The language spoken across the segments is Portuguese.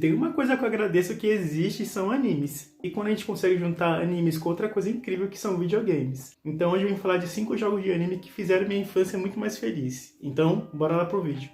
Tem uma coisa que eu agradeço que existe, são animes. E quando a gente consegue juntar animes com outra coisa incrível que são videogames. Então hoje eu vim falar de 5 jogos de anime que fizeram minha infância muito mais feliz. Então, bora lá pro vídeo.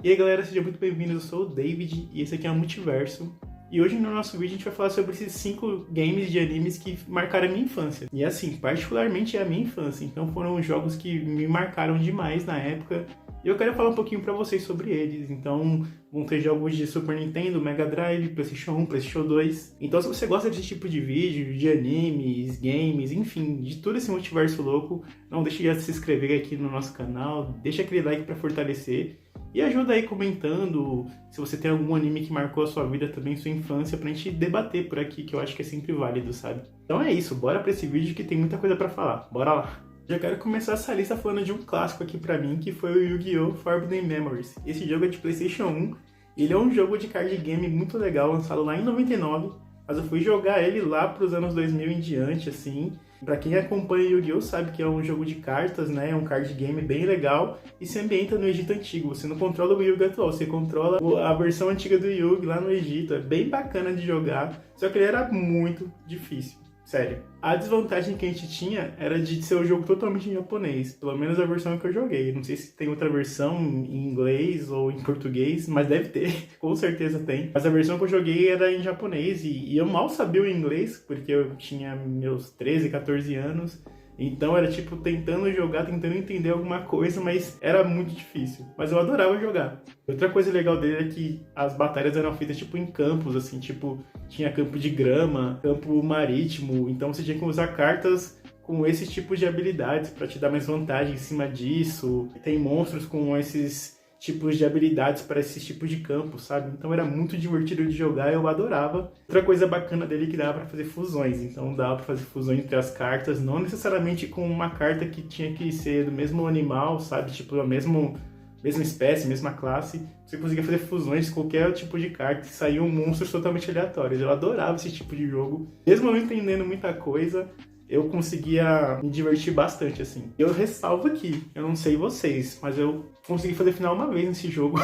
E aí galera, sejam muito bem-vindos, eu sou o David e esse aqui é o Multiverso. E hoje no nosso vídeo a gente vai falar sobre esses 5 games de animes que marcaram a minha infância. E assim, particularmente a minha infância. Então foram jogos que me marcaram demais na época. E eu quero falar um pouquinho pra vocês sobre eles. Então vão ter jogos de Super Nintendo, Mega Drive, PlayStation 1, PlayStation 2. Então se você gosta desse tipo de vídeo, de animes, games, enfim, de todo esse multiverso louco, não deixe de se inscrever aqui no nosso canal, deixa aquele like pra fortalecer. E ajuda aí comentando se você tem algum anime que marcou a sua vida também, sua infância, pra gente debater por aqui, que eu acho que é sempre válido, sabe? Então é isso, bora pra esse vídeo que tem muita coisa pra falar. Bora lá! Já quero começar essa lista falando de um clássico aqui pra mim, que foi o Yu-Gi-Oh! Forbidden Memories. Esse jogo é de PlayStation 1, ele é um jogo de card game muito legal, lançado lá em 99, mas eu fui jogar ele lá pros anos 2000 em diante, assim. Pra quem acompanha Yu-Gi-Oh! Sabe que é um jogo de cartas, né? É um card game bem legal e se ambienta no Egito Antigo. Você não controla o Yu-Gi atual, você controla a versão antiga do Yu-Gi lá no Egito. É bem bacana de jogar, só que ele era muito difícil. Sério. A desvantagem que a gente tinha era de ser um jogo totalmente em japonês. Pelo menos a versão que eu joguei. Não sei se tem outra versão em inglês ou em português, mas deve ter. Com certeza tem. Mas a versão que eu joguei era em japonês e eu mal sabia o inglês, porque eu tinha meus 13, 14 anos. Então era tipo tentando jogar, tentando entender alguma coisa, mas era muito difícil. Mas eu adorava jogar. Outra coisa legal dele é que as batalhas eram feitas tipo em campos, assim, tipo, tinha campo de grama, campo marítimo, então você tinha que usar cartas com esses tipos de habilidades para te dar mais vantagem em cima disso. Tem monstros com esses tipos de habilidades para esses tipos de campos, sabe? Então era muito divertido de jogar, eu adorava. Outra coisa bacana dele é que dava para fazer fusões, então dava para fazer fusões entre as cartas, não necessariamente com uma carta que tinha que ser do mesmo animal, sabe? Tipo, a mesma espécie, mesma classe. Você conseguia fazer fusões de qualquer tipo de carta e saíam monstros totalmente aleatórios. Eu adorava esse tipo de jogo. Mesmo não entendendo muita coisa, eu conseguia me divertir bastante, assim. Eu ressalvo aqui, eu não sei vocês, mas eu consegui fazer final uma vez nesse jogo.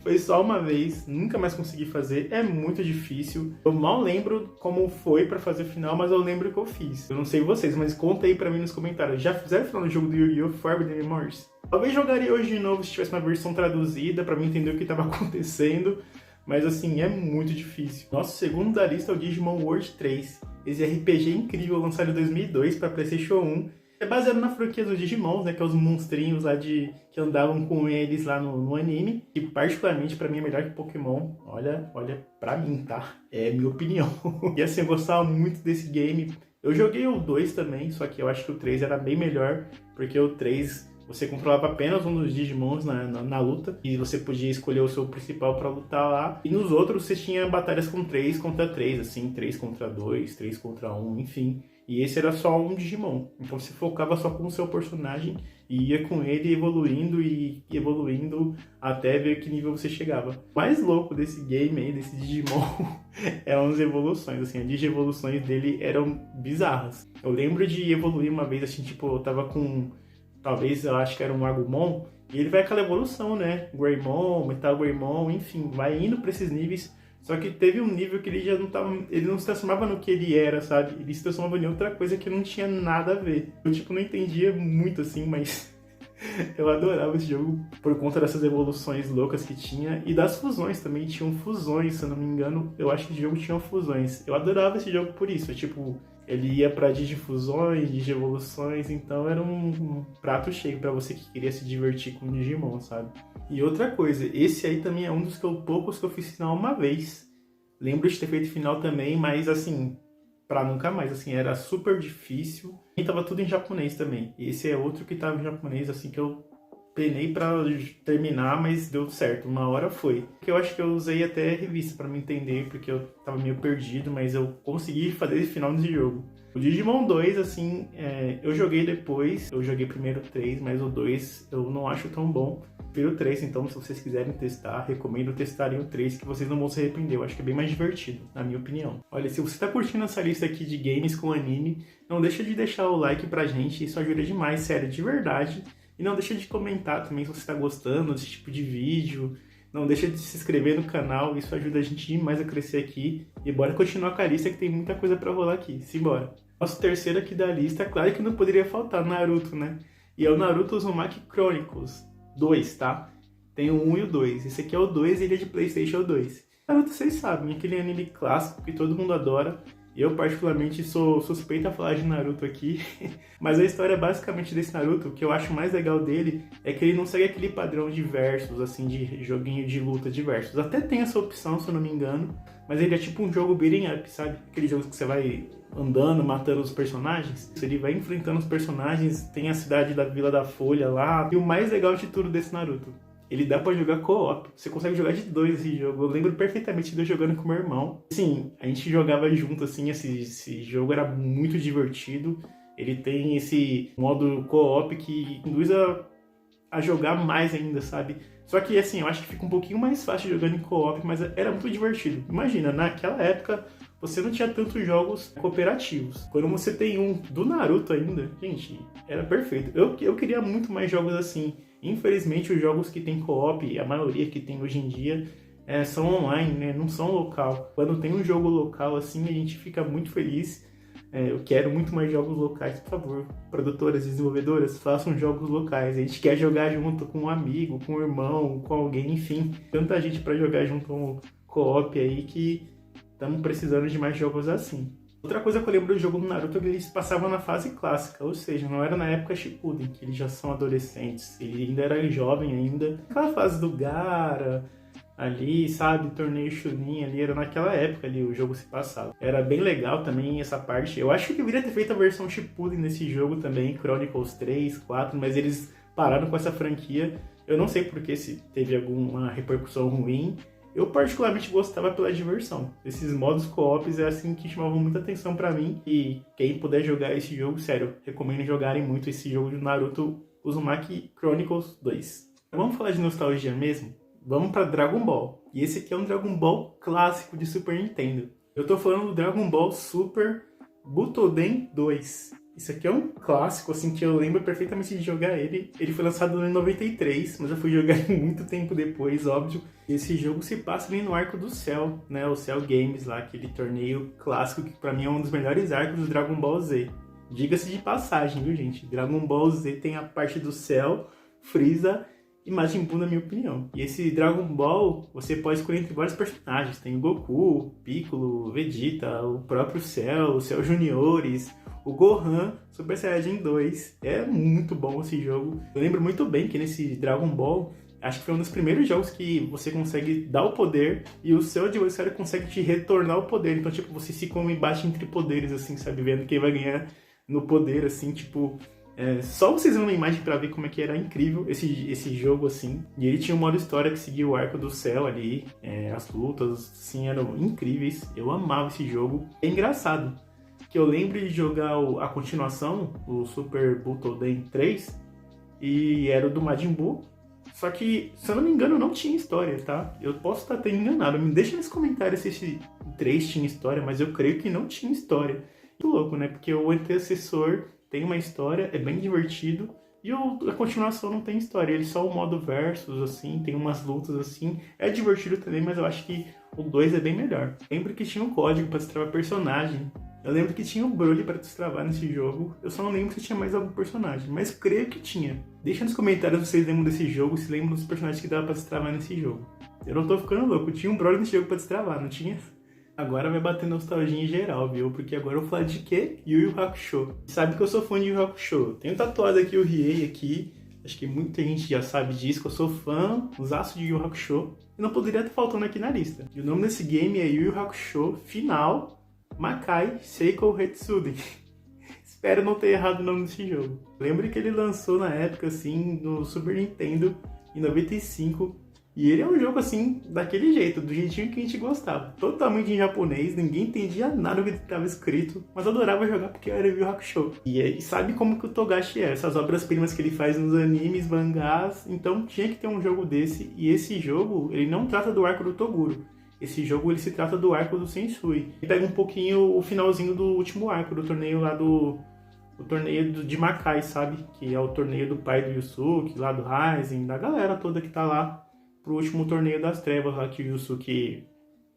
Foi só uma vez, nunca mais consegui fazer, é muito difícil. Eu mal lembro como foi pra fazer final, mas eu lembro que eu fiz. Eu não sei vocês, mas conta aí pra mim nos comentários. Já fizeram final do jogo do Yu-Gi-Oh! Forbidden Memories? Talvez jogaria hoje de novo se tivesse uma versão traduzida pra mim entender o que estava acontecendo. Mas assim, é muito difícil. Nosso segundo da lista é o Digimon World 3. Esse RPG incrível lançado em 2002 para PlayStation 1. É baseado na franquia dos Digimons, né? Que é os monstrinhos lá que andavam com eles lá no anime. Que particularmente pra mim é melhor que Pokémon. Olha pra mim, tá? É minha opinião. E assim, eu gostava muito desse game. Eu joguei o 2 também, só que eu acho que o 3 era bem melhor. Porque o 3... você controlava apenas um dos Digimons na luta e você podia escolher o seu principal para lutar lá. E nos outros você tinha batalhas com 3 contra 3, assim, 3 contra 2, 3 contra 1, enfim. E esse era só um Digimon. Então você focava só com o seu personagem e ia com ele evoluindo e evoluindo até ver que nível você chegava. O mais louco desse game aí, desse Digimon, eram as evoluções, assim, as digievoluções dele eram bizarras. Eu lembro de evoluir uma vez, assim, tipo, eu tava com... talvez eu acho que era um Agumon, e ele vai aquela evolução, né? Greymon, Metal Greymon, enfim, vai indo pra esses níveis. Só que teve um nível que ele já não tava, ele não se transformava no que ele era, sabe? Ele se transformava em outra coisa que não tinha nada a ver. Eu, tipo, não entendia muito, assim, mas eu adorava esse jogo por conta dessas evoluções loucas que tinha. E das fusões também, tinham fusões, se eu não me engano. Eu acho que esse jogo tinha fusões. Eu adorava esse jogo por isso, tipo... ele ia pra digifusões, digievoluções, então era um prato cheio pra você que queria se divertir com Digimon, sabe? E outra coisa, esse aí também é um dos poucos que eu fiz final uma vez. Lembro de ter feito final também, mas assim, pra nunca mais, assim, era super difícil. E tava tudo em japonês também. Esse é outro que tava em japonês, assim, que eu penei pra terminar, mas deu certo, uma hora foi. Eu acho que eu usei até revista pra me entender, porque eu tava meio perdido, mas eu consegui fazer esse final desse jogo. O Digimon 2, assim, eu joguei depois, eu joguei primeiro o 3, mas o 2 eu não acho tão bom. Prefiro o 3, então se vocês quiserem testar, recomendo testarem o 3, que vocês não vão se arrepender. Eu acho que é bem mais divertido, na minha opinião. Olha, se você tá curtindo essa lista aqui de games com anime, não deixa de deixar o like pra gente, isso ajuda demais, sério, de verdade. E não deixa de comentar também se você está gostando desse tipo de vídeo. Não deixa de se inscrever no canal, isso ajuda a gente demais a crescer aqui. E bora continuar com a lista que tem muita coisa pra rolar aqui. Simbora. Nosso terceiro aqui da lista, claro que não poderia faltar Naruto, né? E é o Naruto Uzumaki Chronicles 2, tá? Tem o 1 e o 2. Esse aqui é o 2 e ele é de PlayStation 2. Naruto, vocês sabem, aquele anime clássico que todo mundo adora. Eu, particularmente, sou suspeito a falar de Naruto aqui, mas a história basicamente desse Naruto, o que eu acho mais legal dele, é que ele não segue aquele padrão de versus, assim, de joguinho de luta de versus. Até tem essa opção, se eu não me engano, mas ele é tipo um jogo beating up, sabe? Aquele jogo que você vai andando, matando os personagens. Ele vai enfrentando os personagens, tem a cidade da Vila da Folha lá. E o mais legal de tudo desse Naruto, ele dá pra jogar co-op. Você consegue jogar de 2 esse jogo. Eu lembro perfeitamente de eu jogando com meu irmão. Sim, a gente jogava junto, assim, esse jogo era muito divertido. Ele tem esse modo co-op que induz a jogar mais ainda, sabe? Só que, assim, eu acho que fica um pouquinho mais fácil jogando em co-op, mas era muito divertido. Imagina, naquela época, você não tinha tantos jogos cooperativos. Quando você tem um do Naruto ainda, gente, era perfeito. Eu queria muito mais jogos assim. Infelizmente, os jogos que tem co-op, a maioria que tem hoje em dia, são online, né? Não são local. Quando tem um jogo local assim, a gente fica muito feliz. Eu quero muito mais jogos locais, por favor. Produtoras, desenvolvedoras, façam jogos locais. A gente quer jogar junto com um amigo, com um irmão, com alguém, enfim. Tanta gente para jogar junto com o co-op aí que estamos precisando de mais jogos assim. Outra coisa que eu lembro do jogo do Naruto é que eles passavam na fase clássica, ou seja, não era na época Shippuden, que eles já são adolescentes, ele ainda era jovem ainda. Aquela fase do Gaara, ali, sabe, torneio Chunin ali, era naquela época ali o jogo se passava. Era bem legal também essa parte. Eu acho que eu deveria ter feito a versão Shippuden nesse jogo também, Chronicles 3, 4, mas eles pararam com essa franquia. Eu não sei porque se teve alguma repercussão ruim. Eu particularmente gostava pela diversão. Esses modos co-ops é assim que chamavam muita atenção pra mim. E quem puder jogar esse jogo, sério, recomendo jogarem muito esse jogo de Naruto Uzumaki Chronicles 2. Vamos falar de nostalgia mesmo? Vamos pra Dragon Ball. E esse aqui é um Dragon Ball clássico de Super Nintendo. Eu tô falando do Dragon Ball Super Butoden 2. Isso aqui é um clássico, assim, que eu lembro perfeitamente de jogar ele. Ele foi lançado em 93, mas eu fui jogar muito tempo depois, óbvio. Esse jogo se passa ali no arco do Cell, né? O Cell Games lá, aquele torneio clássico que pra mim é um dos melhores arcos do Dragon Ball Z. Diga-se de passagem, viu, gente? Dragon Ball Z tem a parte do Cell, Freeza e Majin Buu, na minha opinião. E esse Dragon Ball, você pode escolher entre vários personagens. Tem o Goku, Piccolo, Vegeta, o próprio Cell, o Cell Juniores, o Gohan, Super Saiyajin 2. É muito bom esse jogo. Eu lembro muito bem que nesse Dragon Ball, acho que foi um dos primeiros jogos que você consegue dar o poder e o seu adversário consegue te retornar o poder. Então, tipo, você se combate entre poderes, assim, sabe? Vendo quem vai ganhar no poder, assim, tipo... só vocês vendo a imagem pra ver como é que era incrível esse jogo, assim. E ele tinha um modo história que seguia o arco do Cell ali. As lutas, assim, eram incríveis. Eu amava esse jogo. É engraçado que eu lembro de jogar a continuação, o Super Butoden 3, e era o do Majin Buu. Só que, se eu não me engano, não tinha história, tá? Eu posso estar até enganado. Me deixa nos comentários se esse 3 tinha história, mas eu creio que não tinha história. Muito louco, né? Porque o antecessor tem uma história, é bem divertido, e a continuação não tem história. Ele só o modo versus, assim, tem umas lutas, assim. É divertido também, mas eu acho que o 2 é bem melhor. Lembro que tinha um código para destravar personagem. Eu lembro que tinha o Broly para destravar nesse jogo. Eu só não lembro se tinha mais algum personagem, mas creio que tinha. Deixa nos comentários se vocês lembram desse jogo, se lembram dos personagens que dava para destravar nesse jogo. Eu não tô ficando louco, tinha um Broly nesse jogo para destravar, não tinha? Agora vai bater nostalgia em geral, viu? Porque agora eu vou falar de quê? Yu Yu Hakusho. Sabe que eu sou fã de Yu Yu Hakusho. Tenho tatuado aqui o Riei aqui. Acho que muita gente já sabe disso, que eu sou fã, usaço de Yu Yu Hakusho. E não poderia estar faltando aqui na lista. E o nome desse game é Yu Yu Hakusho Final Makai Seiko Hetsuden. Espero não ter errado o nome desse jogo. Lembre que ele lançou na época, assim, no Super Nintendo, em 95. E ele é um jogo, assim, daquele jeito, do jeitinho que a gente gostava. Totalmente em japonês, ninguém entendia nada do que estava escrito, mas eu adorava jogar porque era Yu Yu Hakusho. E sabe como que o Togashi é, essas obras-primas que ele faz nos animes, mangás, então tinha que ter um jogo desse. E esse jogo, ele não trata do arco do Toguro. Esse jogo, ele se trata do arco do Sensui. Ele pega um pouquinho o finalzinho do último arco, do torneio lá o torneio de Makai, sabe? Que é o torneio do pai do Yusuke, lá do Raizen, da galera toda que tá lá pro último torneio das trevas lá que o Yusuke,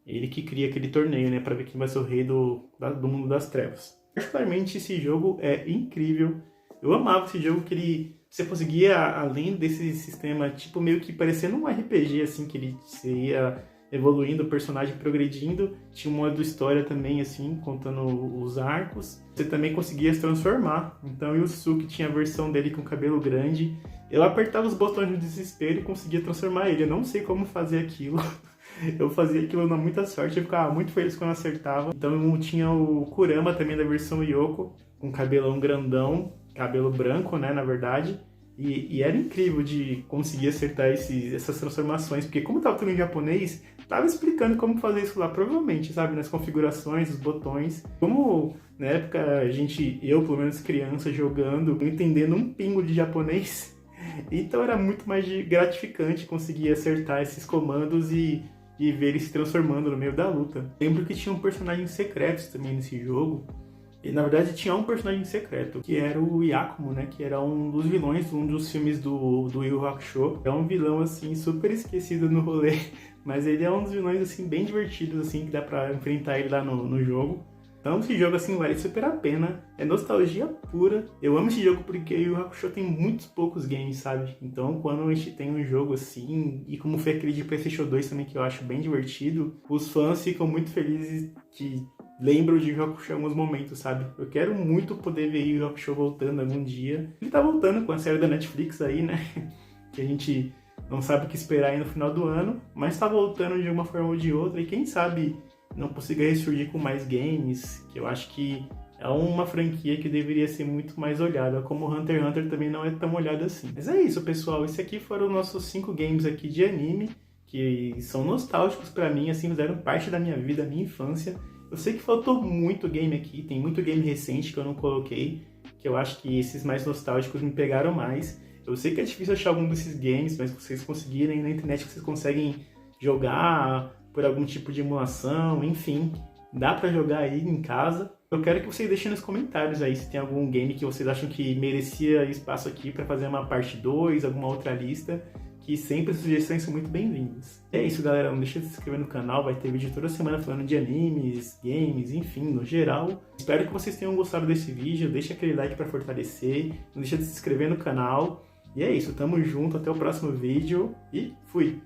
ele que cria aquele torneio, né, pra ver quem vai ser o rei do mundo das trevas. Particularmente esse jogo é incrível. Eu amava esse jogo que você conseguia, além desse sistema, tipo, meio que parecendo um RPG, assim, que você ia evoluindo, o personagem progredindo. Tinha um modo história também, assim, contando os arcos. Você também conseguia se transformar. Então o Yusuke tinha a versão dele com cabelo grande. Eu apertava os botões no desespero e conseguia transformar ele. Eu não sei como fazer aquilo. Eu fazia aquilo na muita sorte, eu ficava muito feliz quando acertava. Então tinha o Kurama também da versão Yoko, com cabelão grandão, cabelo branco, né, na verdade. E era incrível de conseguir acertar essas transformações, porque como tava tudo em japonês, tava explicando como fazer isso lá, provavelmente, sabe, nas configurações, os botões. Como na época eu pelo menos criança, jogando, não entendendo um pingo de japonês, então era muito mais gratificante conseguir acertar esses comandos e ver ele se transformando no meio da luta. Lembro que tinha um personagem secreto também nesse jogo. E, na verdade, tinha um personagem secreto, que era o Yakumo, né? Que era um dos vilões de um dos filmes do Yu Yu Hakusho. É um vilão, assim, super esquecido no rolê. Mas ele é um dos vilões, assim, bem divertidos, assim, que dá pra enfrentar ele lá no jogo. Então, esse jogo, assim, vale super a pena. É nostalgia pura. Eu amo esse jogo porque o Yu Yu Hakusho tem muitos poucos games, sabe? Então, quando a gente tem um jogo assim, e como foi aquele de PlayStation 2 também, que eu acho bem divertido, os fãs ficam muito felizes que lembram de Yu Yu Hakusho em alguns momentos, sabe? Eu quero muito poder ver Yu Yu Hakusho voltando algum dia. Ele tá voltando com a série da Netflix aí, né? Que a gente não sabe o que esperar aí no final do ano, mas tá voltando de uma forma ou de outra, e quem sabe não consiga ressurgir com mais games, que eu acho que é uma franquia que deveria ser muito mais olhada, como Hunter x Hunter também não é tão olhada assim. Mas é isso, pessoal, esses aqui foram os nossos 5 games aqui de anime, que são nostálgicos pra mim, assim, fizeram parte da minha vida, da minha infância. Eu sei que faltou muito game aqui, tem muito game recente que eu não coloquei, que eu acho que esses mais nostálgicos me pegaram mais. Eu sei que é difícil achar algum desses games, mas se vocês conseguirem na internet, vocês conseguem jogar por algum tipo de emulação, enfim, dá pra jogar aí em casa. Eu quero que vocês deixem nos comentários aí se tem algum game que vocês acham que merecia espaço aqui pra fazer uma parte 2, alguma outra lista, que sempre sugestões são muito bem-vindas. É isso, galera, não deixa de se inscrever no canal, vai ter vídeo toda semana falando de animes, games, enfim, no geral. Espero que vocês tenham gostado desse vídeo, deixa aquele like pra fortalecer, não deixa de se inscrever no canal. E é isso, tamo junto, até o próximo vídeo e fui!